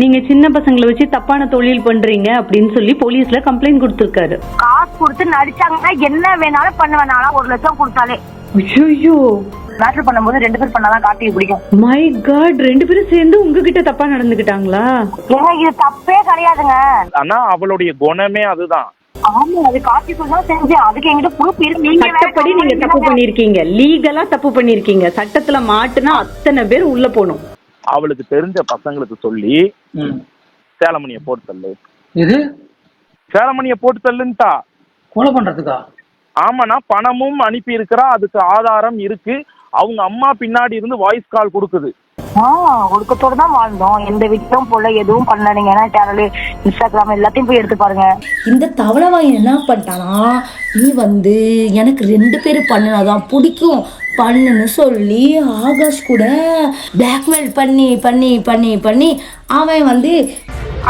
நீங்க சின்ன பசங்களை வச்சு தப்பான தொழில் பண்றீங்க அப்படின்னு சொல்லி போலீஸ்ல கம்ப்ளைண்ட் கொடுத்திருக்காரு. காசு கொடுத்து நடிச்சாங்கன்னா என்ன வேணாலும் பண்ணுவேனால 1 லட்சம் கொடுத்தாலே. ஐயோ, மேட்டர் பண்ணும்போது 2 பேர் பண்ணாதான் கார்த்திகை பிடிக்கும். மை காட், 2 பேரும் சேர்ந்து உங்ககிட்ட தப்பா நடந்துக்கிட்டாங்களா? ஏங்க இது தப்பே கிடையாதுங்க. ஆனா அவளுடைய குணமே அதுதான். ஆமா, அது கார்த்திகை தான் செஞ்சேன். அதுக்கு என்கிட்ட ப்ரூஃப் இருக்கு. சட்டப்படி நீங்க தப்பு பண்ணிருக்கீங்க, லீகலா தப்பு பண்ணிருக்கீங்க. சட்டத்துல மாட்டுனா அத்தனை பேர் உள்ள போகணும். அவளுக்கு தெரிஞ்ச பசங்களுக்கு சொல்லி சேலமணிய போட்டு தள்ளு, இது சேலமணிய போட்டு தள்ளுன்ட்டா. கொலை பண்றதுக்கா? ஆமாண்ணா, பணமும் அனுப்பி இருக்கிறா, அதுக்கு ஆதாரம் இருக்கு. அவங்க அம்மா பின்னாடி இருந்து வாய்ஸ் கால் கொடுக்குது. ஒடுக்கத்தோட தான் வாழ்ந்தோம், எந்த வீட்டும் போல எதுவும் பண்ணல. நீங்க ஏன்னா சேனல், இன்ஸ்டாகிராம் எல்லாத்தையும் போய் எடுத்து பாருங்க. இந்த தவளவாயன் என்ன பண்ணிட்டானா, நீ எனக்கு 2 பேர் பண்ணினாதான் பிடிக்கும் பண்ணுன்னு சொல்லி ஆகாஷ் கூட பிளாக்மெயில் பண்ணி பண்ணி பண்ணி பண்ணி அவன்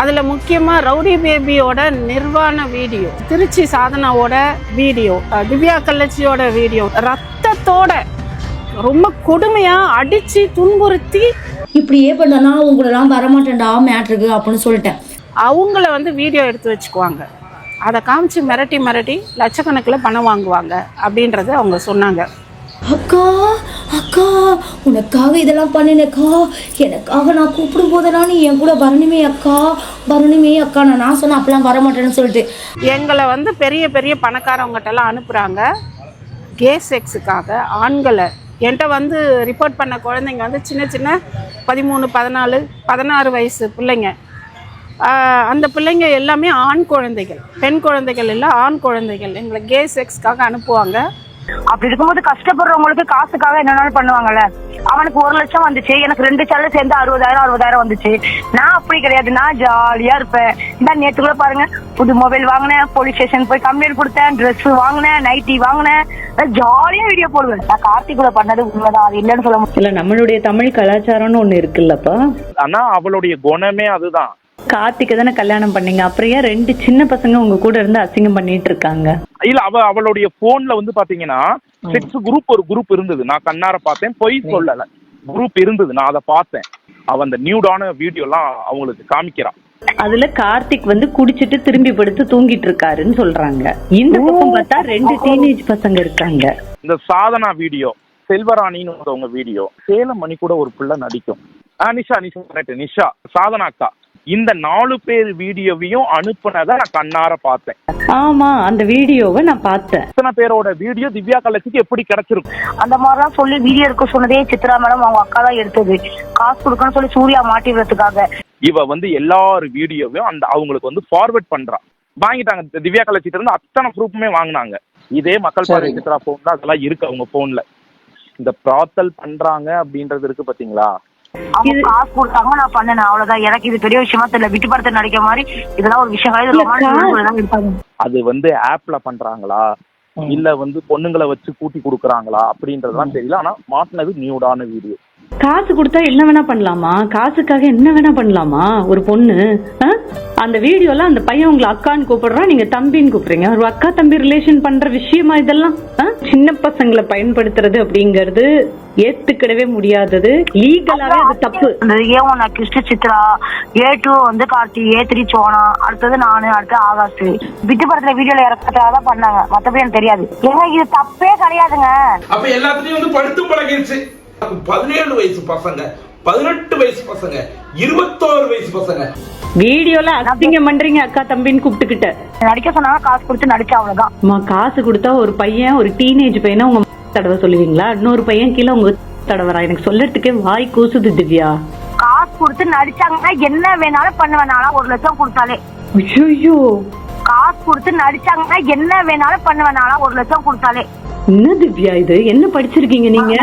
அதில் முக்கியமாக ரவுடி பேபியோட நிர்வாண வீடியோ, திருச்சி சாதனாவோட வீடியோ, திவ்யா கள்ளச்சியோட வீடியோ, ரத்தத்தோட ரொம்ப கொடுமையாக அடித்து துன்புறுத்தி இப்படியே பண்ணனா உங்களெல்லாம் வரமாட்டேன்டா மேட்ருக்கு அப்படின்னு சொல்லிட்டேன். அவங்கள வீடியோ எடுத்து வச்சுக்குவாங்க, அதை காமிச்சு மிரட்டி மிரட்டி லட்சக்கணக்கில் பணம் வாங்குவாங்க அப்படின்றத அவங்க சொன்னாங்க. அக்கா அக்கா உனக்காக இதெல்லாம் பண்ணினேக்கா, எனக்காக நான் கூப்பிடும் போதெல்லாம் நீ என் கூட வரணுமே அக்கா, வரணுமே அக்கா. நான் சொன்னேன் அப்பெல்லாம் வரமாட்டேன்னு சொல்லிட்டு எங்களை பெரிய பெரிய பணக்காரவங்ககிட்டலாம் அனுப்புகிறாங்க கே செக்ஸுக்காக. ஆண்களை என்கிட்ட ரிப்போர்ட் பண்ண குழந்தைங்க சின்ன சின்ன 13, 14, 16 வயசு பிள்ளைங்க. அந்த பிள்ளைங்க எல்லாமே ஆண் குழந்தைகள், பெண் குழந்தைகள் இல்லை, ஆண் குழந்தைகள். எங்களை கே செக்ஸ்க்காக அனுப்புவாங்க. அப்படி இருக்கும்போது கஷ்டப்படுறவங்களுக்கு காசுக்காக என்னன்னாலும் பண்ணுவாங்கல்ல. அவனுக்கு 1 லட்சம் வந்துச்சு, எனக்கு 2 சேனல் சேர்ந்து 60,000 வந்துச்சு. நான் அப்படி கிடையாது, நான் ஜாலியா இருப்பேன். இந்த நேற்று கூட பாருங்க, புது மொபைல் வாங்கினேன், போலீஸ் ஸ்டேஷன் போய் கம்ப்ளைண்ட் கொடுத்தேன், ட்ரெஸ் வாங்கினேன், நைட்டி வாங்கினேன், ஜாலியா வீடியோ போடுவேன். நான் கார்த்திக் கூட பண்ணது உண்மைதான், அது இல்லைன்னு சொல்ல முடியல. நம்மளுடைய தமிழ் கலாச்சாரம்னு ஒண்ணு இருக்குல்லப்பா. ஆனா அவளுடைய குணமே அதுதான். கார்த்திகை தானே கல்யாணம் பண்ணீங்க, அப்புறம் ஏன் 2 சின்ன பசங்க உங்க கூட இருந்து அசிங்கம் பண்ணிட்டு இருக்காங்க? இல்ல, அவளுடைய போன்ல பாத்தீங்கன்னா செக்ஸ் குரூப், ஒரு குரூப் இருந்தது. நான் கண்ணார பார்த்தேன், பொய் சொல்லல, குரூப் இருந்தது, நான் அதை பார்த்தேன். அவ அந்த நியூடான வீடியோ எல்லாம் அவங்களுக்கு காமிக்கிறான். அதுல கார்த்திக் குடிச்சிட்டு திரும்பி படுத்து தூங்கிட்டு இருக்காருன்னு சொல்றாங்க. இந்த பக்கம் பார்த்தா 2 டீனேஜ் பசங்க இருக்காங்க. இந்த சாதனா வீடியோ, செல்வராணின்னு ஒருத்தவங்க வீடியோ, சேலம் மணி கூட ஒரு பிள்ளை நடிக்கும். நிஷா சாதனா அக்கா, இந்த 4 பேர் வீடியோவையும் அனுப்புனதை நான் கண்ணார பார்த்தேன். ஆமா, அந்த வீடியோவை நான் பார்த்தேன். இத்தனை பேரோட வீடியோ திவ்யா கள்ளச்சிக்கு எப்படி கிடைச்சிருக்கும்? அந்த மாதிரிலாம் சொல்லி வீடியோ எடுக்க சொன்னதே சித்ரா மேடம், அவங்க அக்கா தான் எடுத்தது. காசு கொடுக்கணும்னு சொல்லி சூர்யா மாட்டிடுறதுக்காக. இவ எல்லாரும் வீடியோவையும் அவங்களுக்கு ஃபார்வர்ட் பண்றா. வாங்கிட்டாங்க திவ்யா கள்ளச்சிட்டு இருந்து அத்தனை ப்ரூஃப்மே வாங்கினாங்க. இதே மக்கள் பாதை சித்ரா போன்ல அதெல்லாம் இருக்கு அவங்க போன்ல. இந்த பிராத்தல் பண்றாங்க அப்படின்றது இருக்கு பாத்தீங்களா? அவங்க காசு கொடுத்தாங்க, நான் பண்ணேன், அவ்வளவுதான். எனக்கு இது பெரிய விஷயமா தெரியல. விட்டு படத்தை நடிக்க மாதிரி இதெல்லாம் ஒரு விஷயம். அது ஆப்ல பண்றாங்களா இல்ல பொண்ணுங்களை வச்சு கூட்டி குடுக்கறாங்களா அப்படின்றதுலாம் தெரியல. ஆனா மாட்டினது நியூடான வீடியோ. காசு கொடுத்தா என்ன வேணா பண்ணலாமா? காசுக்காக என்ன வேணா பண்ணலாமா ஒரு பொண்ணு? அந்த வீடியோல அந்த பையன் உங்களை அக்கான்னு கூப்பிடுறான், நீங்க தம்பின்னு கூப்பிடுறீங்க. ஒரு அக்கா தம்பி ரிலேஷன் பண்ற விஷயமா இதெல்லாம்? சின்ன பசங்களை பயன்படுத்துறது அப்படிங்கறது ஏத்துக்கிடவே முடியாதது, லீகலாவே அது தப்பு. A1 accused Chitra, A2 Karthi, A3 Sona, அடுத்தது நானு, அடுத்து ஆகாஷ். விட்டு படத்துல வீடியோல இறக்கத்தான் பண்ணாங்க, மத்தபடி எனக்கு தெரியாது. ஏங்க இது தப்பே கிடையாதுங்க. அப்ப எல்லாத்துலயும் படுத்து பழகிடுச்சு. 17 வயசு பசங்க, 18 வயசு பசங்க, 21 வயசு பசங்க வீடியோல அசிங்கம் பண்றீங்க அக்கா தம்பின்னு கூப்பிட்டுக்கிட்ட. நடிக்க சொன்னாங்க, காசு கொடுத்து நடிச்சா அவ்வளவுதான். காசு கொடுத்தா ஒரு பையன், ஒரு டீனேஜ் பையனை உங்க தடவை சொல்லுவீங்களா? இன்னொரு பையன் கீழே உங்க தடவரா? எனக்கு சொல்லறதுக்கே வாய் கூசுது திவ்யா. காசு கொடுத்து நடிச்சாங்கன்னா என்ன வேணாலும் பண்ணுவேனால 1 லட்சம் கொடுத்தாலே. ஐயோ, காசு கொடுத்து நடிச்சாங்கன்னா என்ன வேணாலும் பண்ணுவேனால 1 லட்சம் கொடுத்தாலே. என்ன திவ்யா இது? என்ன படிச்சிருக்கீங்க நீங்க?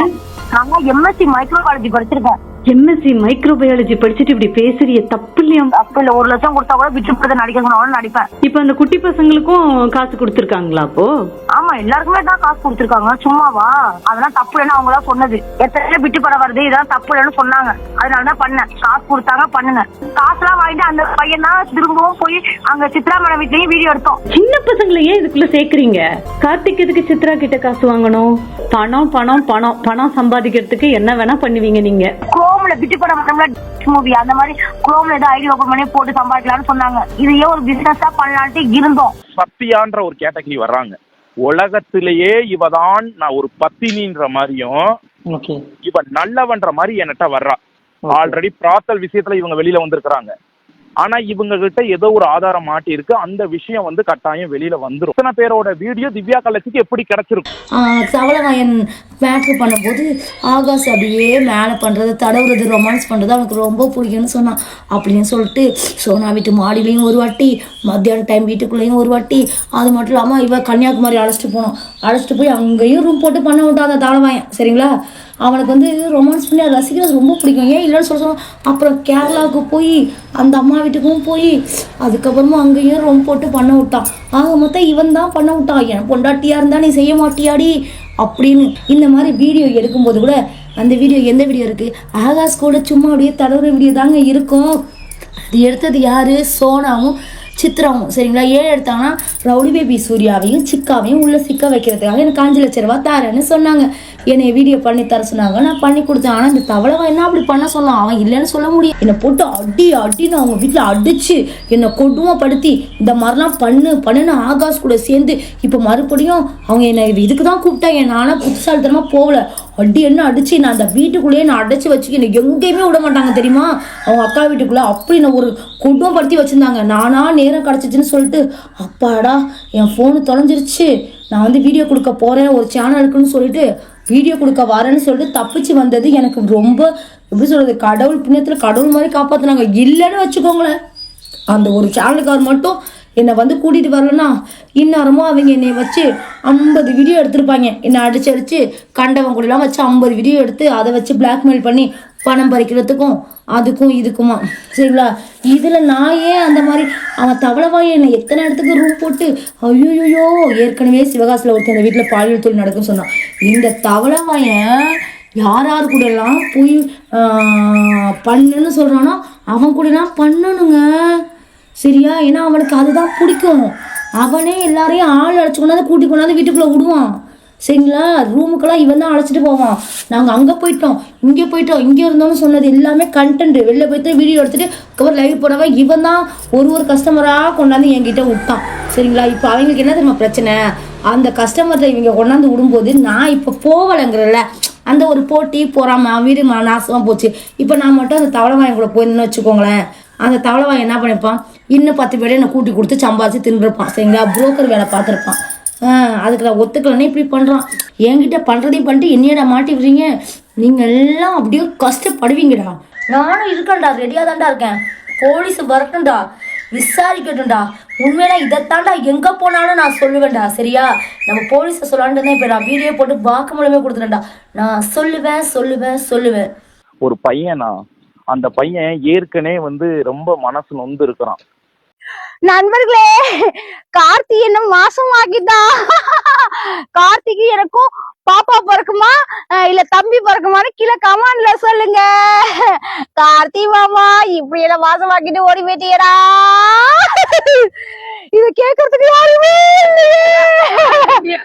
நாங்க எம்எஸ்சி மைக்ரோபாலஜி படிச்சிருக்கேன். எம்எஸ்சி மைக்ரோபயாலஜி படிச்சுட்டு இப்படி பேசுறிய தப்பு இல்லையா? தப்பு இல்ல. 1 லட்சம் கொடுத்தா கூட விட்டு படத்தை நடிக்க சொன்னாலும் நடிப்பேன். இப்ப அந்த குட்டி பசங்களுக்கும் காசு கொடுத்திருக்காங்களா? அப்போ ஆமா, எல்லாருக்குமே தான் காசு கொடுத்திருக்காங்க. சும்மாவா? அதெல்லாம் தப்பு இல்லைன்னு அவங்க தான் சொன்னது. எத்தனை விட்டு படம் வருது, இதெல்லாம் தப்பு இல்லைன்னு சொன்னாங்க. அதனாலதான் பண்ணேன். காசு கொடுத்தாங்க, பண்ணுங்க. காசுலாம் வாங்கிட்டு அந்த பையன் தான் திரும்பவும் போய் அங்க சித்ரா மேடம் வீட்லயும் வீடியோ எடுத்தோம். சின்ன பசங்களை ஏன் இதுக்குள்ள சேர்க்கறீங்க? கார்த்திக் எதுக்கு சித்ரா கிட்ட காசு வாங்கணும்? பணம் பணம் பணம் பணம் சம்பாதிக்கிறதுக்கு என்ன வேணா பண்ணுவீங்க நீங்க. குரோம்ல நம்மள விட்டு போட நம்மள மூவி அந்த மாதிரி குரோம்ல ஏதோ ஐடி ஓபன் பண்ணி போட்டு சம்பாதிக்கலாம்னு சொன்னாங்க. இதையே ஒரு பிசினஸா பண்ணலான்ட்டு இருந்தோம். சத்தியான்ற ஒரு கேட்டகரி வர்றாங்க. உலகத்திலேயே இவதான் நான் ஒரு பத்தினின்ற மாதிரியும் இவ நல்லவன்ற மாதிரி என்கிட்ட வர்றா. ஆல்ரெடி பிராத்தல் விஷயத்துல இவங்க வெளியில வந்திருக்கிறாங்க. ஆனா இவங்க கிட்ட ஏதோ ஒரு ஆதாரம் மாட்டி இருக்கு. அந்த விஷயம் வந்து கட்டாயம் வெளியில வந்துரும். இத்தனை பேரோட வீடியோ திவ்யா கலச்சிக்கு எப்படி கிடைச்சிருக்கும்? தவளவாயன் மேட்ரு பண்ணும்போது ஆகாஷ் அப்படியே மேலே பண்ணுறது, தடவுறது, ரொமான்ஸ் பண்ணுறது அவனுக்கு ரொம்ப பிடிக்கும்னு சொன்னான். அப்படின்னு சொல்லிட்டு சோனா வீட்டு மாடிலையும் ஒரு வாட்டி, மத்தியான டைம் வீட்டுக்குள்ளேயும் ஒரு வாட்டி, அது மட்டும் இல்லாமல் இவ கன்னியாகுமரி அழைச்சிட்டு போய் அங்கேயும் ரூம் போட்டு பண்ண விட்டான் அந்த தவளவாயன். சரிங்களா? அவனுக்கு வந்து ரொமான்ஸ் பண்ணி அதை ரசிக்கிறது ரொம்ப பிடிக்கும். ஏன் இல்லைன்னு சொல்ல. அப்புறம் கேரளாவுக்கு போய் அந்த அம்மா வீட்டுக்கும் போய் அதுக்கப்புறமா அங்கேயும் ரொம்ப போட்டு பண்ண விட்டான். ஆக மொத்தம் இவன் தான் பண்ண விட்டான். என் பொண்டாட்டியா இருந்தா நீ செய்ய மாட்டியாடி அப்படின்னு. இந்த மாதிரி வீடியோ எடுக்கும்போது கூட அந்த வீடியோ எந்த வீடியோ இருக்கு, ஆகாஷ் கூட சும்மா அப்படியே தடவுற வீடியோ தாங்க இருக்கும். அது எடுத்தது யாரு? சோனாவும் சித்ராவும். சரிங்களா? ஏன் எடுத்தாங்கன்னா ரவுடி பேபி சூர்யாவையும் சிக்காவையும் உள்ள சிக்க வைக்கிறதுக்காக எனக்கு 5 லட்ச ரூபா தரேன்னு சொன்னாங்க. என்னை வீடியோ பண்ணி தர சொன்னாங்க. நான் பண்ணி கொடுத்தேன். ஆனால் இந்த தவளவன் என்ன அப்படி பண்ண சொன்னான்? அவன் இல்லைன்னு சொல்ல முடியும். என்னை போட்டு அடின்னு அவங்க வீட்டில் அடிச்சு என்னை கொடுமைப்படுத்தி இந்த மாதிரிலாம் பண்ணுன்னு ஆகாஷ் கூட சேர்ந்து இப்போ மறுபடியும் அவங்க என்னை இதுக்கு தான் கூப்பிட்டாங்க. நானும் புத்திசாலித்தனமாக போகல. என்ன அடிச்சு நான் அந்த வீட்டுக்குள்ளேயே நான் அடைச்சி வச்சு என்னை எங்கேயுமே விட மாட்டாங்க தெரியுமா? அவங்க அக்கா வீட்டுக்குள்ளே அப்படி நான் ஒரு கொடுமைப்படுத்தி வச்சுருந்தாங்க. நானா நேரம் கிடச்சிச்சின்னு சொல்லிட்டு அப்பாடா என் ஃபோனு தொலைஞ்சிருச்சு, நான் வந்து வீடியோ கொடுக்க போகிறேன் ஒரு சேனலுக்குன்னு சொல்லிட்டு வீடியோ கொடுக்க வரேன்னு சொல்லிட்டு தப்பிச்சு வந்தது எனக்கு ரொம்ப எப்படி சொல்கிறது, கடவுள் புண்ணியத்தில் கடவுள் மாதிரி காப்பாற்றினாங்க. இல்லைன்னு வச்சுக்கோங்களேன், அந்த ஒரு சேனலுக்கார் மட்டும் என்னை வந்து கூட்டிகிட்டு வரலன்னா இந்நேரமும் அவங்க என்னை வச்சு 50 வீடியோ எடுத்திருப்பாங்க. என்னை அடிச்சு கண்டவன் கூடலாம் வச்சு 50 வீடியோ எடுத்து அதை வச்சு பிளாக்மெயில் பண்ணி பணம் பறிக்கிறதுக்கும் அதுக்கும் இதுக்குமா. சரிங்களா? இதில் நான் ஏன் அந்த மாதிரி அவன் தவளவாய என்னை எத்தனை இடத்துக்கு ரூம் போட்டு ஐயோயோ, ஏற்கனவே சிவகாசியில் ஒருத்தர் அந்த வீட்டில் பாலியல் தொழில் நடக்குன்னு சொன்னான். இந்த தவளவாயன் யார் கூடலாம் போய் பண்ணுன்னு சொல்கிறானோ அவன் கூடலாம் பண்ணணுங்க. சரியா? ஏன்னா அவனுக்கு அதுதான் பிடிக்கும். அவனே எல்லாரையும் ஆள் அழைச்சி கொண்டாந்து கூட்டி கொண்டாந்து வீட்டுக்குள்ளே விடுவான். சரிங்களா? ரூமுக்கெல்லாம் இவன் தான் அழைச்சிட்டு போவான். நாங்கள் அங்கே போயிட்டோம் இங்கே இருந்தோம்னு சொன்னது எல்லாமே கண்டென்ட். வெளில போய்ட்டு வீடியோ எடுத்துகிட்டு அதுக்கப்புறம் லைவ் போனவன் இவன் தான் ஒரு கஸ்டமராக கொண்டாந்து என்கிட்ட விட்டான். சரிங்களா? இப்போ அவங்களுக்கு என்ன தெரியுமா பிரச்சனை, அந்த கஸ்டமர்கிட்ட இவங்க கொண்டாந்து விடும்போது நான் இப்போ போகலைங்கிறல்ல, அந்த ஒரு போட்டி போகிறாம வீடு நாசமாக போச்சு. இப்போ நான் மட்டும் அந்த தவளவாயன் கூட போயிருந்தேன்னு வச்சுக்கோங்களேன், அந்த தவளவாயன் என்ன பண்ணியிருப்பான், இன்னும் 10 பேரை என்னை கூட்டி கொடுத்து சம்பாதிச்சு தின்னுருப்பான். சரிங்களா? புரோக்கர் வேலை பார்த்துருப்பான். அதுக்கு நான் ஒத்துக்கலன்னே இப்படி பண்ணுறான். என்கிட்ட பண்ணுறதையும் பண்ணிட்டு என்னையடா மாட்டி விடுறீங்க, நீங்கள் எல்லாம் அப்படியே கஷ்டப்படுவீங்கடா. நானும் இருக்கேன்டா, ரெடியாக தான்டா இருக்கேன். போலீஸ் வரட்டும்டா, விசாரிக்கட்டும்டா. உண்மையில இதைத்தாண்டா எங்கே போனாலும் நான் சொல்லுவேன்டா. சரியா? நம்ம போலீஸை சொல்லான்ட்டு தான் இப்போ நான் வீடியோ போட்டு வாக்குமூலமே கொடுத்துட்டேன்டா. நான் சொல்லுவேன். ஒரு பையனா அந்த பையன் ஏற்கனவே வந்து ரொம்ப மனசு நொந்து இருக்கிறான். நண்பர்களே, கார்த்தி என்ன மாசமாக்கிதான். கார்த்திக்கு எனக்கும் பாப்பா பிறக்குமா இல்ல தம்பி பிறக்குமான்னு கீழே கமெண்ட்ல சொல்லுங்க. கார்த்தி மாமா இப்படி என்ன மாசமாக்கிட்டு ஓடி போயிட்டியடா. இத கேக்குறதுக்கு யாருமே இல்லையே.